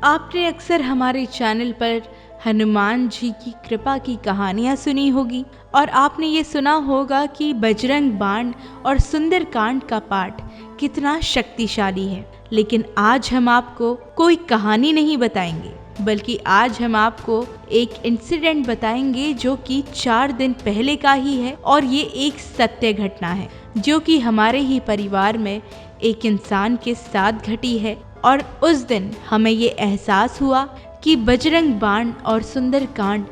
आपने अक्सर हमारे चैनल पर हनुमान जी की कृपा की कहानियाँ सुनी होगी और आपने ये सुना होगा कि बजरंग बाण और सुंदरकांड का पाठ कितना शक्तिशाली है। लेकिन आज हम आपको कोई कहानी नहीं बताएंगे, बल्कि आज हम आपको एक इंसिडेंट बताएंगे जो कि 4 दिन पहले का ही है और ये एक सत्य घटना है जो कि हमारे ही परिवार में एक इंसान के साथ घटी है। और उस दिन हमें ये एहसास हुआ कि बजरंग बाण और सुंदरकांड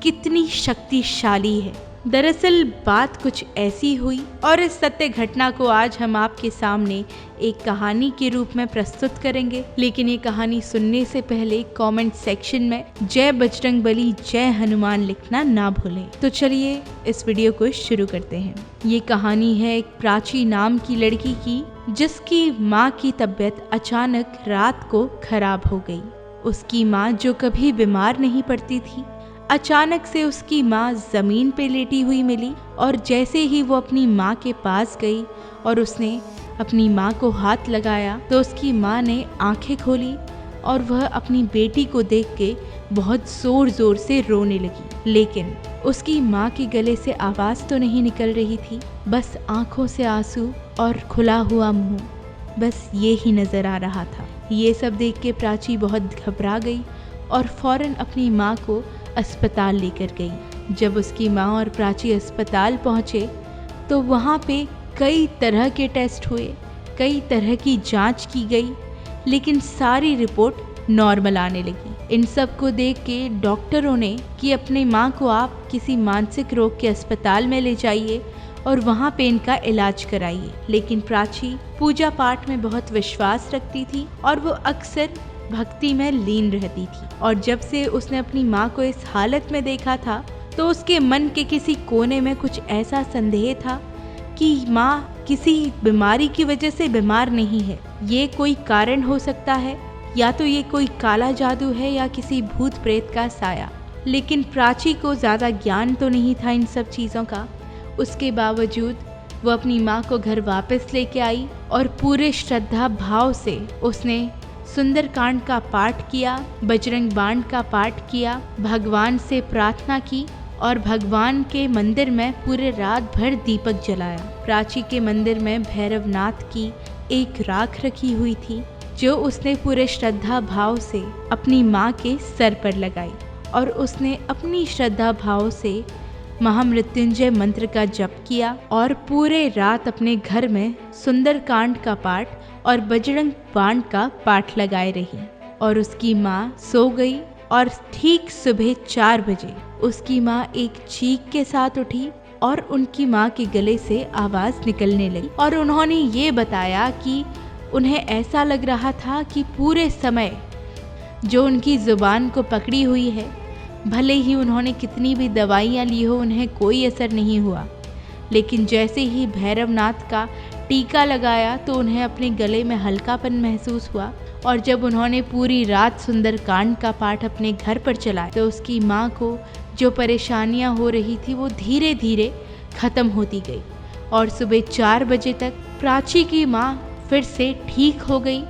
कितनी शक्तिशाली है। दरअसल बात कुछ ऐसी हुई और इस सत्य घटना को आज हम आपके सामने एक कहानी के रूप में प्रस्तुत करेंगे। लेकिन ये कहानी सुनने से पहले कमेंट सेक्शन में जय बजरंगबली जय हनुमान लिखना ना भूलें। तो चलिए इस वीडियो को शुरू करते हैं। ये कहानी है एक प्राची नाम की लड़की की, जिसकी माँ की तबीयत अचानक रात को खराब हो गई। उसकी माँ जो कभी बीमार नहीं पड़ती थी, अचानक से उसकी माँ जमीन पे लेटी हुई मिली और जैसे ही वो अपनी माँ के पास गई और उसने अपनी माँ को हाथ लगाया तो उसकी माँ ने आंखें खोली और वह अपनी बेटी को देख के बहुत जोर जोर से रोने लगी। लेकिन उसकी माँ के गले से आवाज़ तो नहीं निकल रही थी, बस आंखों से आंसू और खुला हुआ मुंह, बस ये ही नज़र आ रहा था। ये सब देख के प्राची बहुत घबरा गई और फौरन अपनी माँ को अस्पताल लेकर गई। जब उसकी माँ और प्राची अस्पताल पहुँचे तो वहाँ पे कई तरह के टेस्ट हुए, कई तरह की जांच की गई, लेकिन सारी रिपोर्ट नॉर्मल आने लगी। इन सब को देख के डॉक्टरों ने कि अपनी माँ को आप किसी मानसिक रोग के अस्पताल में ले जाइए और वहाँ पे इनका इलाज कराइए। लेकिन प्राची पूजा पाठ में बहुत विश्वास रखती थी और वो अक्सर भक्ति में लीन रहती थी। और जब से उसने अपनी माँ को इस हालत में देखा था तो उसके मन के किसी कोने में कुछ ऐसा संदेह था कि माँ किसी बीमारी की वजह से बीमार नहीं है। ये कोई कारण हो सकता है, या तो ये कोई काला जादू है या किसी भूत प्रेत का साया। लेकिन प्राची को ज़्यादा ज्ञान तो नहीं था इन सब चीज़ों का। उसके बावजूद वो अपनी माँ को घर वापस लेके आई और पूरे श्रद्धा भाव से उसने सुंदरकांड का पाठ किया, बजरंग बाण का पाठ किया, भगवान से प्रार्थना की और भगवान के मंदिर में पूरे रात भर दीपक जलाया। प्राची के मंदिर में भैरवनाथ की एक राख रखी हुई थी जो उसने पूरे श्रद्धा भाव से अपनी माँ के सर पर लगाई और उसने अपनी श्रद्धा भाव से महामृत्युंजय मंत्र का जप किया और पूरे रात अपने घर में सुंदरकांड का पाठ और बजरंग बाण का पाठ लगाए रही। और उसकी माँ सो गई और ठीक सुबह 4 बजे उसकी माँ एक चीख के साथ उठी और उनकी माँ के गले से आवाज़ निकलने लगी और उन्होंने ये बताया कि उन्हें ऐसा लग रहा था कि पूरे समय जो उनकी ज़ुबान को पकड़ी हुई है, भले ही उन्होंने कितनी भी दवाइयाँ ली हो उन्हें कोई असर नहीं हुआ, लेकिन जैसे ही भैरवनाथ का टीका लगाया तो उन्हें अपने गले में हल्कापन महसूस हुआ। और जब उन्होंने पूरी रात सुंदरकांड का पाठ अपने घर पर चलाया तो उसकी माँ को जो परेशानियाँ हो रही थी वो धीरे धीरे ख़त्म होती गई और सुबह 4 बजे तक प्राची की माँ फिर से ठीक हो गई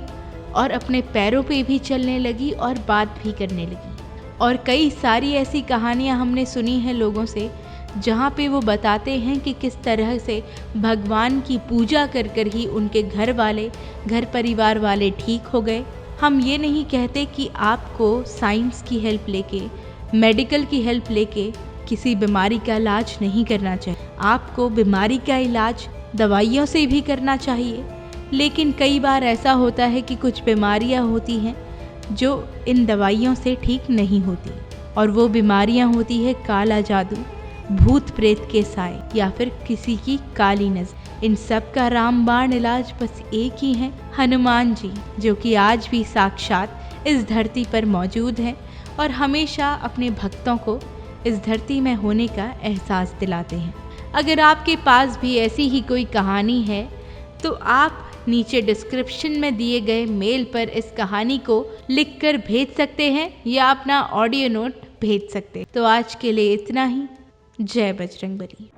और अपने पैरों पे भी चलने लगी और बात भी करने लगी। और कई सारी ऐसी कहानियाँ हमने सुनी हैं लोगों से जहाँ पे वो बताते हैं कि किस तरह से भगवान की पूजा कर कर ही उनके घर परिवार वाले ठीक हो गए। हम ये नहीं कहते कि आपको साइंस की हेल्प लेके, मेडिकल की हेल्प लेके किसी बीमारी का इलाज नहीं करना चाहिए। आपको बीमारी का इलाज दवाइयों से भी करना चाहिए, लेकिन कई बार ऐसा होता है कि कुछ बीमारियाँ होती हैं जो इन दवाइयों से ठीक नहीं होती और वो बीमारियाँ होती है काला जादू, भूत प्रेत के साए या फिर किसी की काली नज़र। इन सब का रामबाण इलाज बस एक ही है, हनुमान जी, जो कि आज भी साक्षात इस धरती पर मौजूद हैं और हमेशा अपने भक्तों को इस धरती में होने का एहसास दिलाते हैं। अगर आपके पास भी ऐसी ही कोई कहानी है तो आप नीचे डिस्क्रिप्शन में दिए गए मेल पर इस कहानी को लिखकर भेज सकते हैं या अपना ऑडियो नोट भेज सकते हैं। तो आज के लिए इतना ही। जय बजरंगबली।